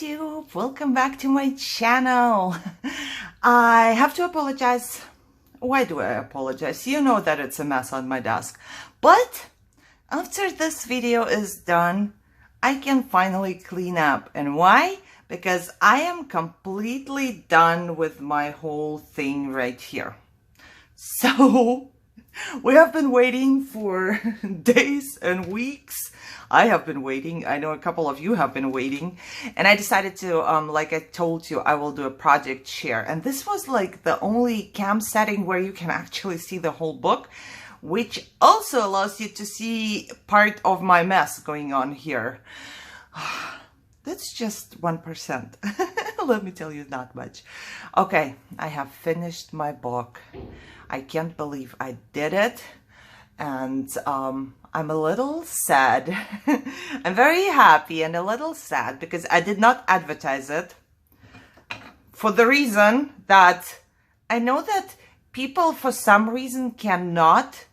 YouTube, welcome back to my channel. I have to apologize. Why do I apologize? You know that it's a mess on my desk, but after this video is done, I can finally clean up. And why? Because I am completely done with my whole thing right here. So we have been waiting for days and weeks. I have been waiting. I know a couple of you have been waiting. And I decided to, like I told you, I will do a project share. And this was like the only cam setting where you can actually see the whole book, which also allows you to see part of my mess going on here. That's just 1%. Let me tell you that much. Okay, I have finished my book. I can't believe I did it. And I'm a little sad. I'm very happy and a little sad because I did not advertise it for the reason that I know that people for some reason cannot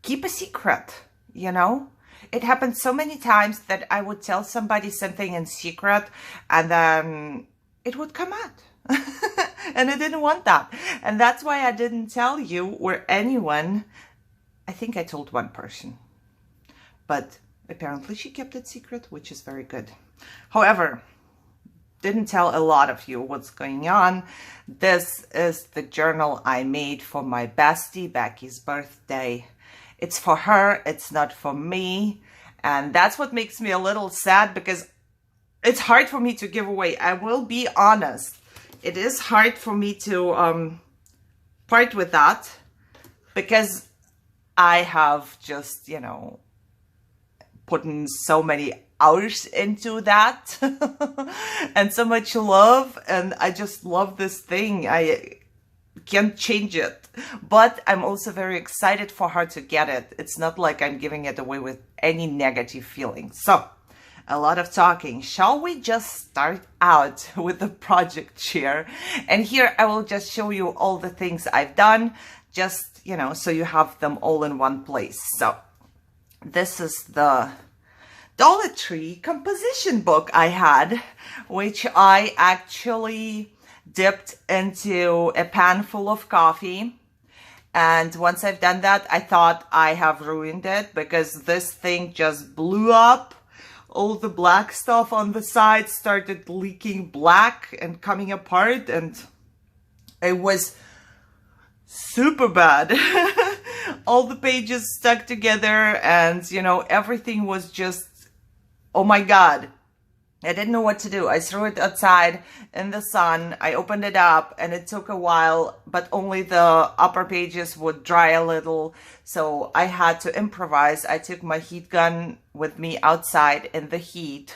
keep a secret, you know? It happened so many times that I would tell somebody something in secret and then it would come out. And I didn't want that. And that's why I didn't tell you or anyone. I think I told one person. But apparently she kept it secret, which is very good. However, didn't tell a lot of you what's going on. This is the journal I made for my bestie Becky's birthday. It's for her, it's not for me. And that's what makes me a little sad because it's hard for me to give away. I will be honest. It is hard for me to part with that because I have just, you know, put in so many hours into that and so much love. And I just love this thing. I can't change it. But I'm also very excited for her to get it. It's not like I'm giving it away with any negative feelings. So, a lot of talking. Shall we just start out with the project share? And here I will just show you all the things I've done, just, you know, so you have them all in one place. So this is the Dollar Tree composition book I had, which I actually dipped into a pan full of coffee. And once I've done that, I thought I have ruined it because this thing just blew up. All the black stuff on the side started leaking black and coming apart, and it was super bad. All the pages stuck together, and you know, everything was just, oh my God. I didn't know what to do. I threw it outside in the sun. I opened it up and it took a while, but only the upper pages would dry a little. So I had to improvise. I took my heat gun with me outside in the heat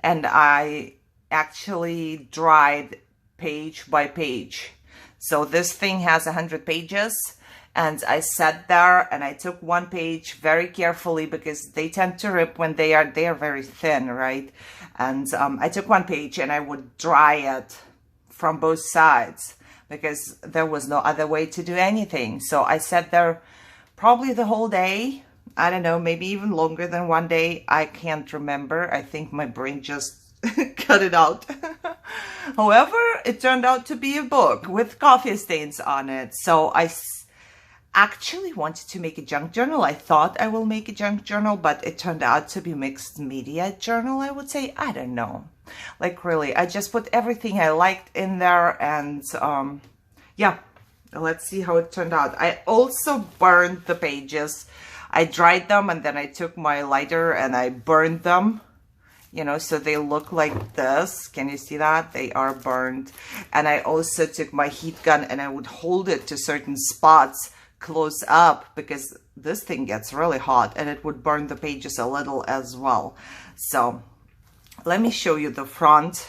and I actually dried page by page. So this thing has 100 pages. And I sat there and I took one page very carefully because they tend to rip when they are very thin, right? And I took one page and I would dry it from both sides because there was no other way to do anything. So I sat there probably the whole day. I don't know, maybe even longer than one day. I can't remember. I think my brain just cut it out. However, it turned out to be a book with coffee stains on it. So I actually wanted to make a junk journal. I thought I will make a junk journal, but it turned out to be mixed media journal, I would say. I don't know. Like really, I just put everything I liked in there and yeah, let's see how it turned out. I also burned the pages. I dried them and then I took my lighter and I burned them, you know, so they look like this. Can you see that? They are burned. And I also took my heat gun and I would hold it to certain spots close up because this thing gets really hot and it would burn the pages a little as well. So let me show you the front.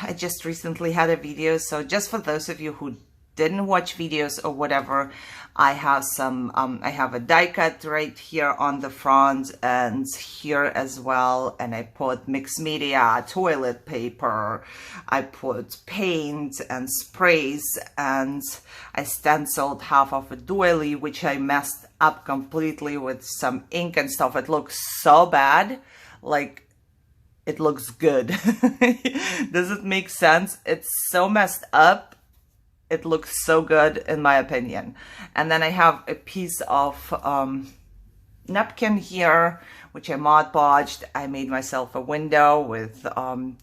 I just recently had a video, so just for those of you who didn't watch videos or whatever, I have some I have a die cut right here on the front and here as well, and I put mixed media, toilet paper, I put paint and sprays, and I stenciled half of a doily, which I messed up completely with some ink and stuff. It looks so bad, like it looks good. Does it make sense? It's so messed up. It looks so good in my opinion. And then I have a piece of napkin here, which I Mod Podged. I made myself a window with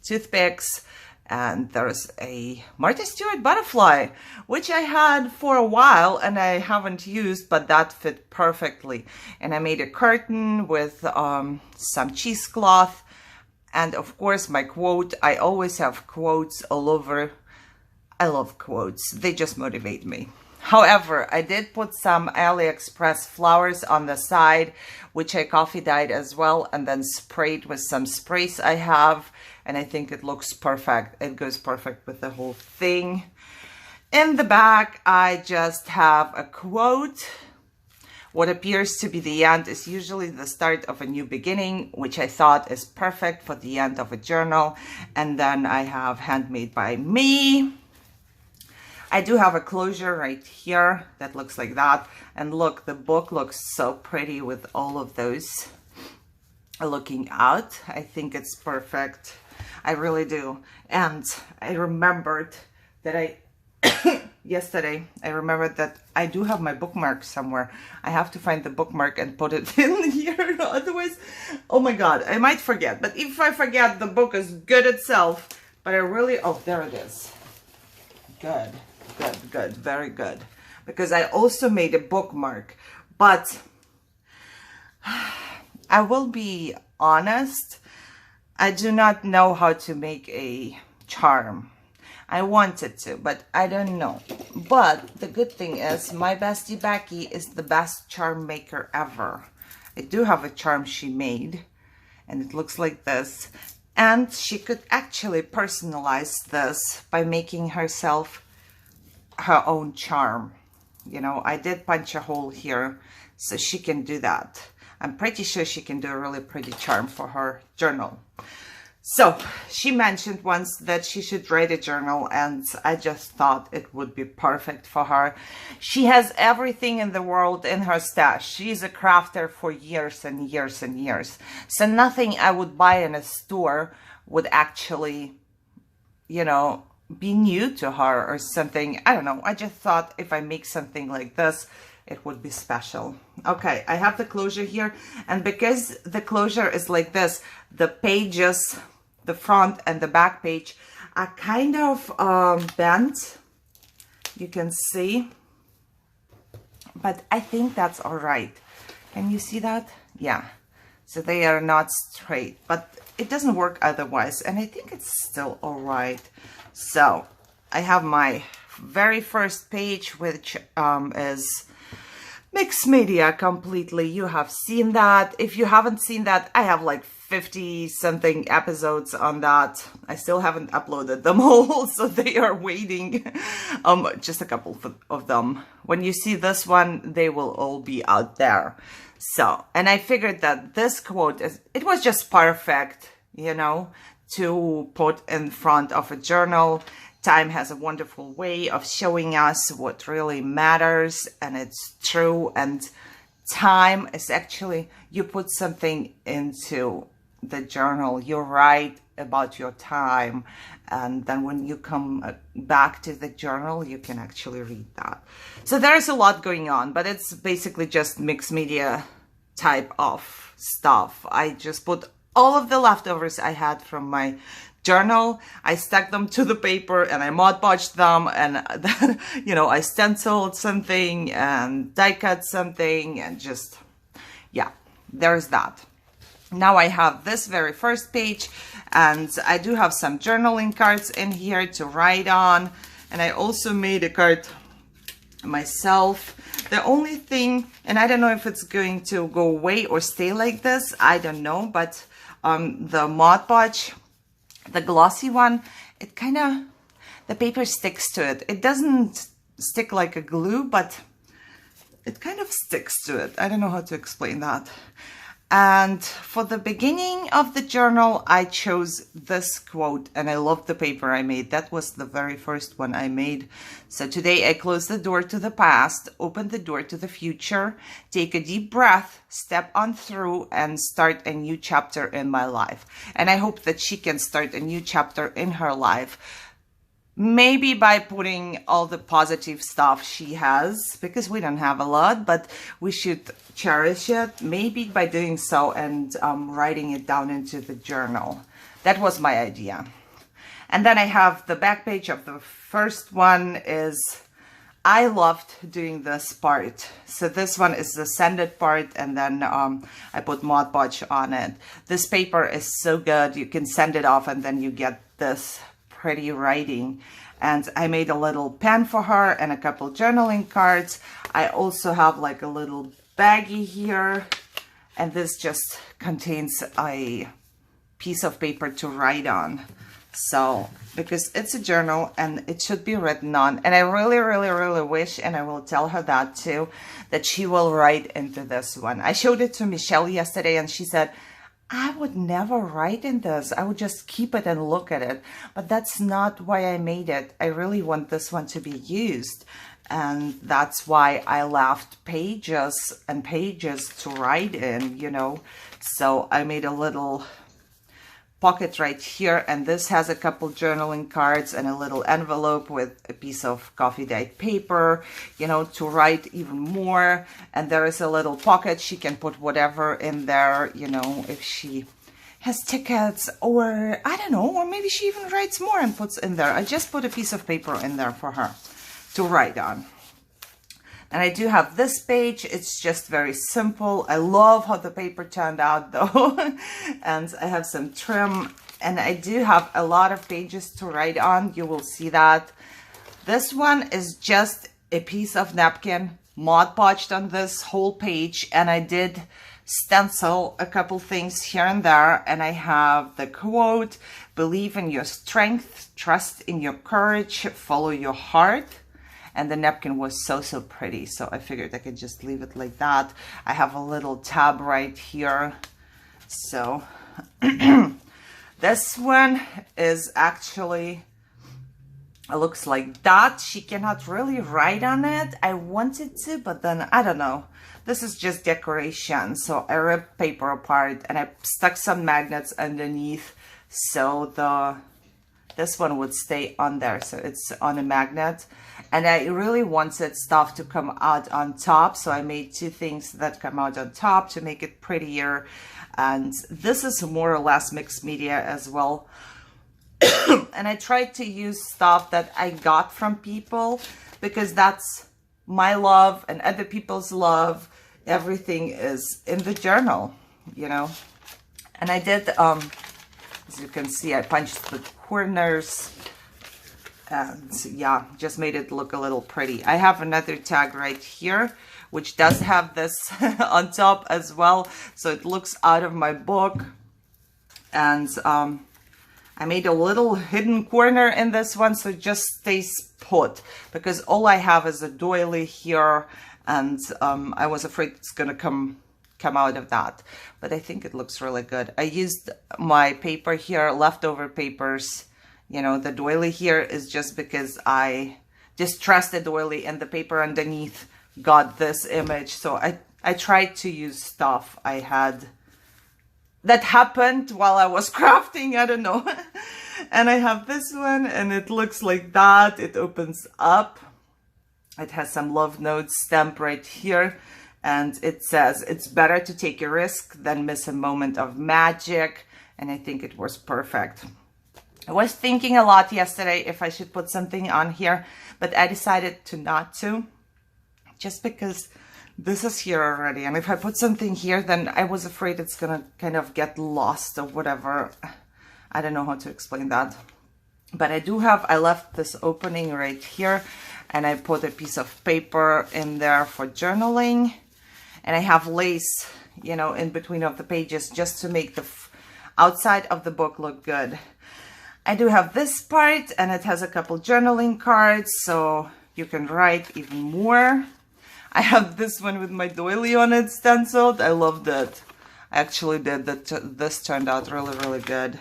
toothpicks. And there's a Martha Stewart butterfly, which I had for a while and I haven't used, but that fit perfectly. And I made a curtain with some cheesecloth. And of course, my quote. I always have quotes all over. I love quotes. They just motivate me. However, I did put some AliExpress flowers on the side, which I coffee dyed as well, and then sprayed with some sprays I have. And I think it looks perfect. It goes perfect with the whole thing. In the back, I just have a quote. What appears to be the end is usually the start of a new beginning, which I thought is perfect for the end of a journal. And then I have handmade by me. I do have a closure right here that looks like that. And look, the book looks so pretty with all of those looking out. I think it's perfect. I really do. And I remembered that yesterday, I remembered that I do have my bookmark somewhere. I have to find the bookmark and put it in here. Otherwise, oh my God, I might forget. But if I forget, the book is good itself. But I really, oh, there it is. Good. Good, good, very good. Because I also made a bookmark. But I will be honest, I do not know how to make a charm. I wanted to, but I don't know. But the good thing is my bestie Becky is the best charm maker ever. I do have a charm she made, and it looks like this. And she could actually personalize this by making herself her own charm. You know, I did punch a hole here, so she can do that. I'm pretty sure she can do a really pretty charm for her journal. So she mentioned once that she should write a journal, and I just thought it would be perfect for her. She has everything in the world in her stash. She's a crafter for years and years and years. So nothing I would buy in a store would actually, you know, be new to her or something. I don't know. I just thought if I make something like this, it would be special. Okay, I have the closure here. And because the closure is like this, the pages, the front and the back page are kind of bent. You can see. But I think that's all right. Can you see that? Yeah. So they are not straight, but it doesn't work otherwise. And I think it's still all right. So I have my very first page, which is mixed media completely. You have seen that. If you haven't seen that, I have like 50 something episodes on that. I still haven't uploaded them all, so they are waiting. Just a couple of them. When you see this one, they will all be out there. So, and I figured that this quote it was just perfect, you know, to put in front of a journal. Time has a wonderful way of showing us what really matters, and it's true. And time is actually, you put something into the journal, you write about your time, and then when you come back to the journal, you can actually read that. So there's a lot going on, but it's basically just mixed media type of stuff. I just put all of the leftovers I had from my journal. I stuck them to the paper and I Mod Podged them, and then, you know, I stenciled something and die cut something, and just, yeah, there's that. Now I have this very first page, and I do have some journaling cards in here to write on, and I also made a card myself. The only thing, and I don't know if it's going to go away or stay like this, I don't know, but the Mod Podge, the glossy one, it kind of, the paper sticks to it. It doesn't stick like a glue, but it kind of sticks to it. I don't know how to explain that. And for the beginning of the journal, I chose this quote, and I love the paper I made. That was the very first one I made. So today I close the door to the past, open the door to the future, take a deep breath, step on through, and start a new chapter in my life. And I hope that she can start a new chapter in her life. Maybe by putting all the positive stuff she has, because we don't have a lot, but we should cherish it. Maybe by doing so and writing it down into the journal. That was my idea. And then I have the back page of the first one is, I loved doing this part. So this one is the sanded part, and then I put Mod Podge on it. This paper is so good. You can sand it off and then you get this pretty writing. And I made a little pen for her and a couple journaling cards. I also have like a little baggie here, and this just contains a piece of paper to write on. So because it's a journal and it should be written on, and I really wish, and I will tell her that too, that she will write into this one. I showed it to Michelle yesterday and she said, I would never write in this. I would just keep it and look at it. But that's not why I made it. I really want this one to be used. And that's why I left pages and pages to write in, you know. So I made a little pocket right here, and this has a couple journaling cards and a little envelope with a piece of coffee dyed paper, you know, to write even more. And there is a little pocket. She can put whatever in there, you know, if she has tickets, or I don't know, or maybe she even writes more and puts in there. I just put a piece of paper in there for her to write on. And I do have this page. It's just very simple. I love how the paper turned out though. And I have some trim, and I do have a lot of pages to write on. You will see that. This one is just a piece of napkin, Mod Podged on this whole page, and I did stencil a couple things here and there. And I have the quote, believe in your strength, trust in your courage, follow your heart. And the napkin was so pretty, so I figured I could just leave it like that. I have a little tab right here. So this one is actually, it looks like that. She cannot really write on it. I wanted to, but then I don't know. This is just decoration. So I ripped paper apart and I stuck some magnets underneath so this one would stay on there. So it's on a magnet. And I really wanted stuff to come out on top. So I made two things that come out on top to make it prettier. And this is more or less mixed media as well. And I tried to use stuff that I got from people, because that's my love and other people's love. Everything is in the journal, you know. And I did, as you can see, I punched the corners. And yeah, just made it look a little pretty. I have another tag right here, which does have this on top as well. So it looks out of my book. And I made a little hidden corner in this one, so it just stays put. Because all I have is a doily here. And I was afraid it's going to come out of that. But I think it looks really good. I used my paper here, leftover papers. You know, the doily here is just because I distressed the doily and the paper underneath got this image. So I tried to use stuff I had that happened while I was crafting. I don't know. And I have this one, and it looks like that. It opens up. It has some love notes stamp right here. And it says, it's better to take a risk than miss a moment of magic. And I think it was perfect. I was thinking a lot yesterday if I should put something on here, but I decided to not to, just because this is here already. And if I put something here, then I was afraid it's going to kind of get lost or whatever. I don't know how to explain that. But I left this opening right here, and I put a piece of paper in there for journaling. And I have lace, you know, in between of the pages just to make the outside of the book look good. I do have this part, and it has a couple journaling cards, so you can write even more. I have this one with my doily on it stenciled. I love that. I actually did that. This turned out really, really good.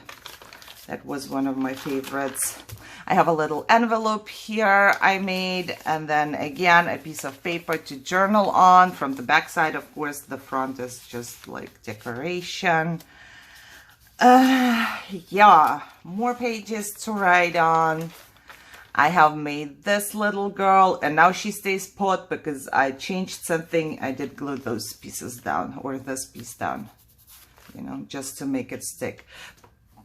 That was one of my favorites. I have a little envelope here I made, and then again a piece of paper to journal on. From the back side, of course, the front is just like decoration. Yeah, more pages to write on. I have made this little girl, and now she stays put because I changed something. I did glue those pieces down, or this piece down, you know, just to make it stick.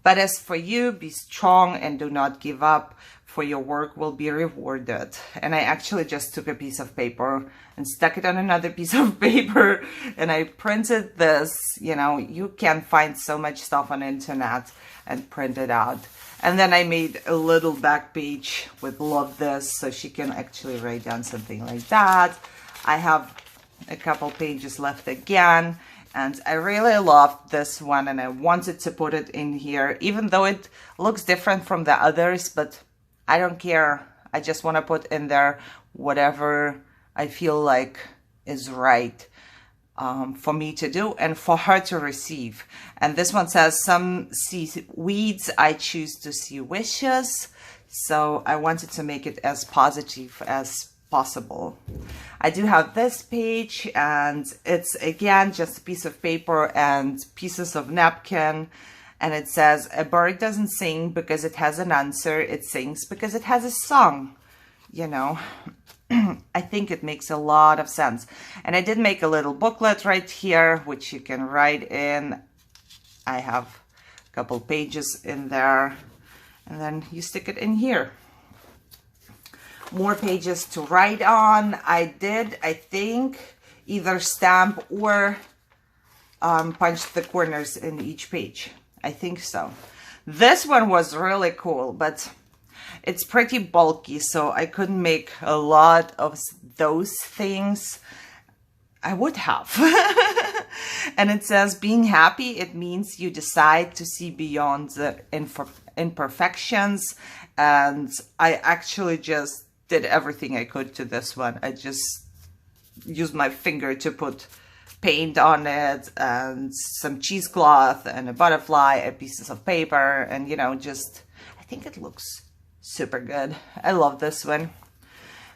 But as for you, be strong and do not give up, for your work will be rewarded. And I actually just took a piece of paper and stuck it on another piece of paper, and I printed this. You know, you can find so much stuff on the internet and print it out. And then I made a little back page with love this, so she can actually write down something like that. I have a couple pages left again, and I really loved this one, and I wanted to put it in here, even though it looks different from the others, but I don't care. I just want to put in there whatever I feel like is right for me to do and for her to receive. And this one says, some see weeds, I choose to see wishes. So I wanted to make it as positive as possible. I do have this page, and it's again just a piece of paper and pieces of napkin, and it says, a bird doesn't sing because it has an answer, it sings because it has a song. You know, I think it makes a lot of sense. And I did make a little booklet right here, which you can write in. I have a couple pages in there, and then you stick it in here. More pages to write on. I did, I think, either stamp or punch the corners in each page. I think so. This one was really cool, but it's pretty bulky, so I couldn't make a lot of those things. I would have. And it says, being happy, it means you decide to see beyond the imperfections. And I actually just did everything I could to this one. I just used my finger to put paint on it, and some cheesecloth, and a butterfly, and pieces of paper, and, you know, just, I think it looks super good. I love this one.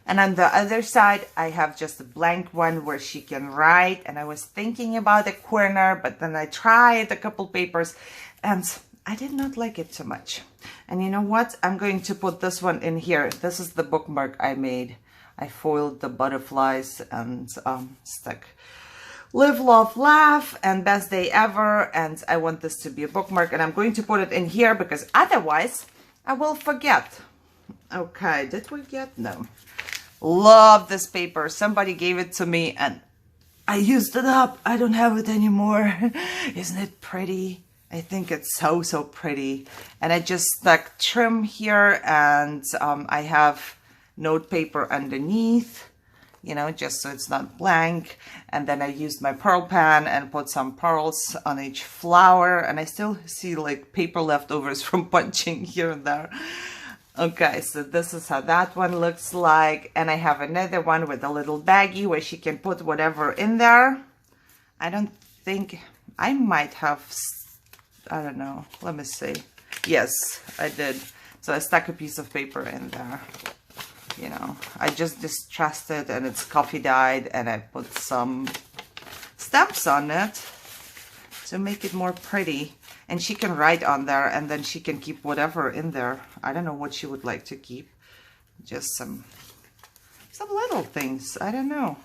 And on the other side, I have just a blank one where she can write, and I was thinking about a corner, but then I tried a couple papers, and I did not like it too much. And you know what? I'm going to put this one in here. This is the bookmark I made. I foiled the butterflies and stuck live, love, laugh, and best day ever. And I want this to be a bookmark, and I'm going to put it in here because otherwise I will forget. Okay, did we get? No. Love this paper. Somebody gave it to me and I used it up. I don't have it anymore. Isn't it pretty? I think it's so, so pretty. And I just stuck trim here, and I have note paper underneath, you know, just so it's not blank. And then I used my pearl pen and put some pearls on each flower, and I still see like paper leftovers from punching here and there. Okay, so this is how that one looks like. And I have another one with a little baggie where she can put whatever in there. I don't think, I might have, I don't know, let me see. Yes, I did. So I stuck a piece of paper in there. You know, I just distrusted, and it's coffee dyed, and I put some stamps on it to make it more pretty. And she can write on there, and then she can keep whatever in there. I don't know what she would like to keep. Just some little things. I don't know.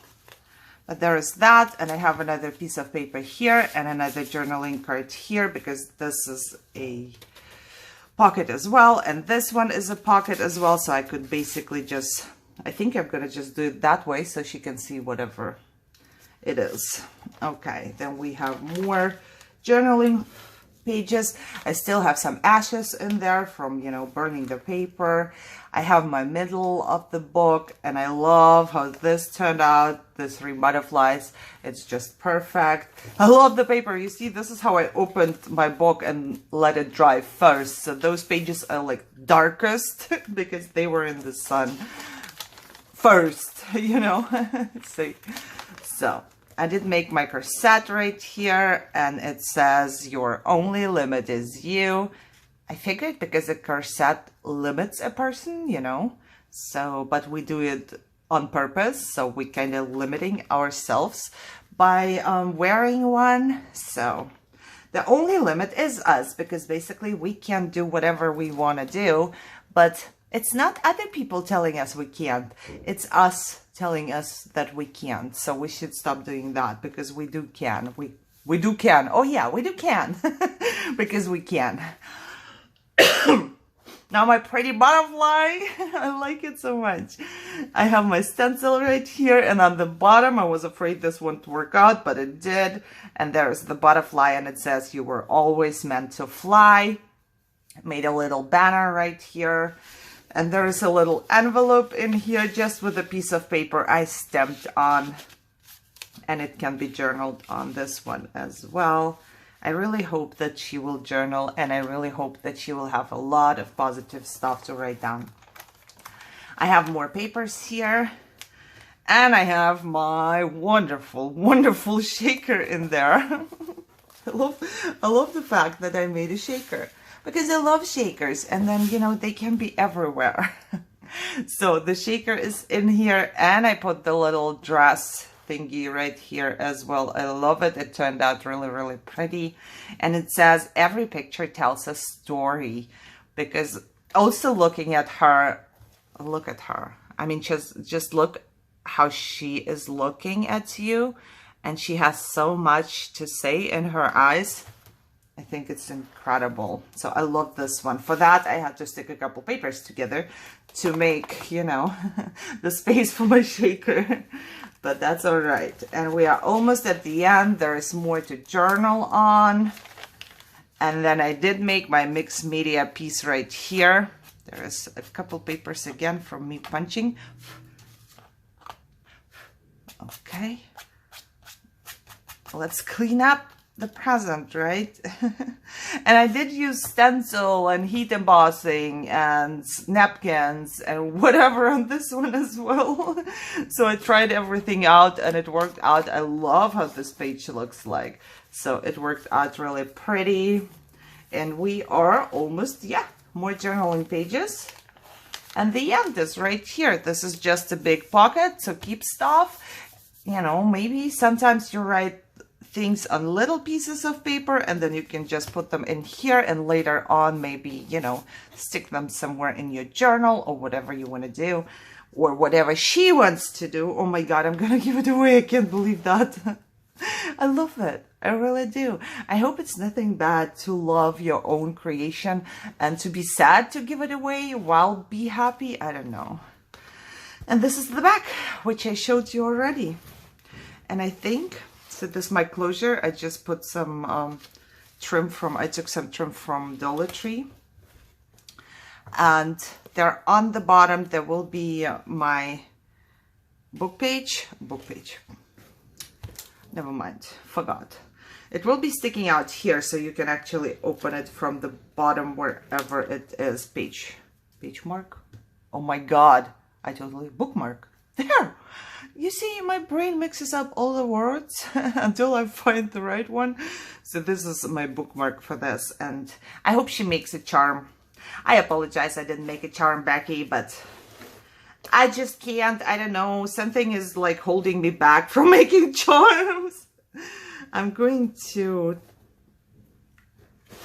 But there is that, and I have another piece of paper here and another journaling card here, because this is a pocket as well, and this one is a pocket as well. So I could basically just, I think I'm gonna just do it that way so she can see whatever it is. Okay, then we have more journaling pages. I still have some ashes in there from, you know, burning the paper. I have my middle of the book, and I love how this turned out. The 3 butterflies, it's just perfect. I love the paper. You see, this is how I opened my book and let it dry first. So those pages are like darkest because they were in the sun first, you know. See, so I did make my corset right here, and it says your only limit is you. I figured because a corset limits a person, you know, so, but we do it on purpose, so we kind of limiting ourselves by wearing one. So the only limit is us, because basically we can do whatever we want to do, but it's not other people telling us we can't. It's us telling us that we can't. So we should stop doing that, because we do can. We do can. Oh yeah, we do can. Because we can. Now my pretty butterfly, I like it so much. I have my stencil right here, and on the bottom, I was afraid this wouldn't work out, but it did. And there's the butterfly, and it says you were always meant to fly. Made a little banner right here. And there is a little envelope in here just with a piece of paper I stamped on. And it can be journaled on this one as well. I really hope that she will journal, and I really hope that she will have a lot of positive stuff to write down. I have more papers here, and I have my wonderful, wonderful shaker in there. I love the fact that I made a shaker, because I love shakers, and then, you know, they can be everywhere. So the shaker is in here, and I put the little dress thingy right here as well. I love it. It turned out really, really pretty. And it says every picture tells a story, because also looking at her, look at her. I mean, just look how she is looking at you, and she has so much to say in her eyes. I think it's incredible. So I love this one. For that, I had to stick a couple papers together to make, you know, the space for my shaker. But that's all right. And we are almost at the end. There is more to journal on. And then I did make my mixed media piece right here. There is a couple papers again from me punching. Okay. Let's clean up the present, right? And I did use stencil and heat embossing and napkins and whatever on this one as well. So I tried everything out, and it worked out. I love how this page looks like. So it worked out really pretty. And we are almost, yeah, more journaling pages. And the end is right here. This is just a big pocket to keep stuff. You know, maybe sometimes you write things on little pieces of paper, and then you can just put them in here, and later on maybe, you know, stick them somewhere in your journal or whatever you want to do, or whatever she wants to do. Oh my God, I'm gonna give it away. I can't believe that. I love it. I really do. I hope it's nothing bad to love your own creation and to be sad to give it away while be happy. I don't know. And this is the back, which I showed you already. And I think, so this is my closure. I just put some trim from, I took some trim from Dollar Tree. And there on the bottom, there will be my book page. Never mind, forgot. It will be sticking out here, so you can actually open it from the bottom wherever it is. Page mark. Oh my God, I totally bookmark. There! You see, my brain mixes up all the words until I find the right one. So this is my bookmark for this, and I hope she makes a charm. I apologize I didn't make a charm, Becky, but I just can't. I don't know. Something is like holding me back from making charms. I'm going to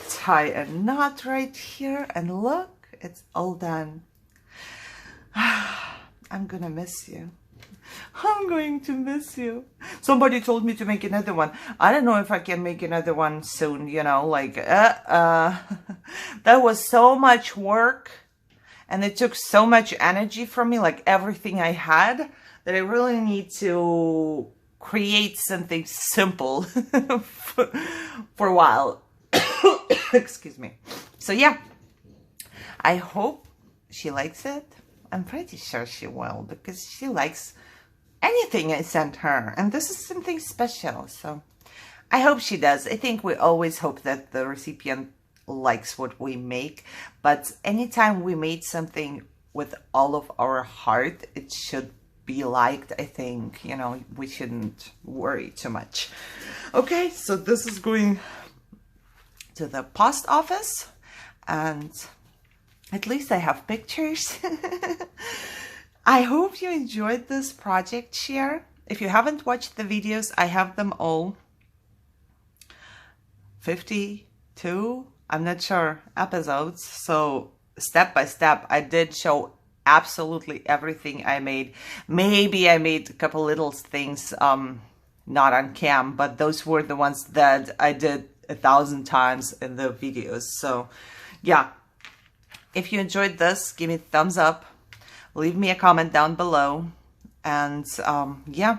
tie a knot right here, and look, it's all done. I'm gonna miss you. I'm going to miss you. Somebody told me to make another one. I don't know if I can make another one soon, you know, like, that was so much work, and it took so much energy from me, like everything I had, that I really need to create something simple for a while. Excuse me. So yeah, I hope she likes it. I'm pretty sure she will, because she likes anything I sent her, and this is something special, so I hope she does. I think we always hope that the recipient likes what we make, but anytime we made something with all of our heart, it should be liked, I think. You know, we shouldn't worry too much. Okay, so this is going to the post office, and at least I have pictures. I hope you enjoyed this project share. If you haven't watched the videos, I have them all. 52, I'm not sure, episodes. So step by step, I did show absolutely everything I made. Maybe I made a couple little things not on cam, but those were the ones that I did 1,000 times in the videos. So yeah, if you enjoyed this, give me a thumbs up, leave me a comment down below, and yeah,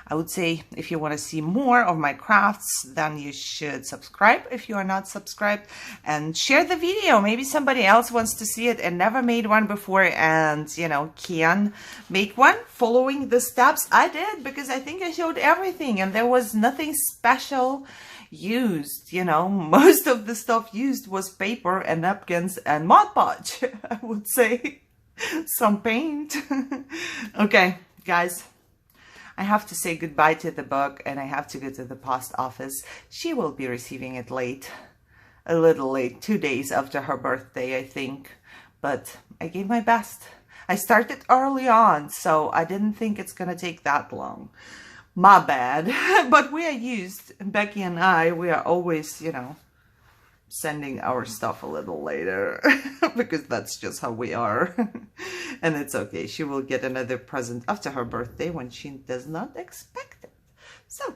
I would say if you want to see more of my crafts, then you should subscribe if you are not subscribed, and share the video. Maybe somebody else wants to see it and never made one before, and you know, can make one following the steps I did, because I think I showed everything and there was nothing special used. You know, most of the stuff used was paper and napkins and Mod Podge. I would say some paint. Okay, guys, I have to say goodbye to the book, and I have to go to the post office. She will be receiving it late, a little late, 2 days after her birthday, I think. But I gave my best. I started early on, so I didn't think it's going to take that long. My bad. But we are used, Becky and I, we are always, you know, sending our stuff a little later because that's just how we are. And it's okay. She will get another present after her birthday when she does not expect it. So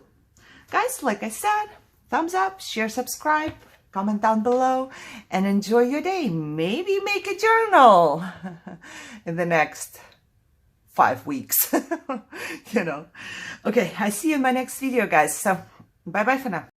guys, like I said, thumbs up, share, subscribe, comment down below, and enjoy your day. Maybe make a journal in the next 5 weeks. You know. Okay, I see you in my next video, guys. So bye bye for now.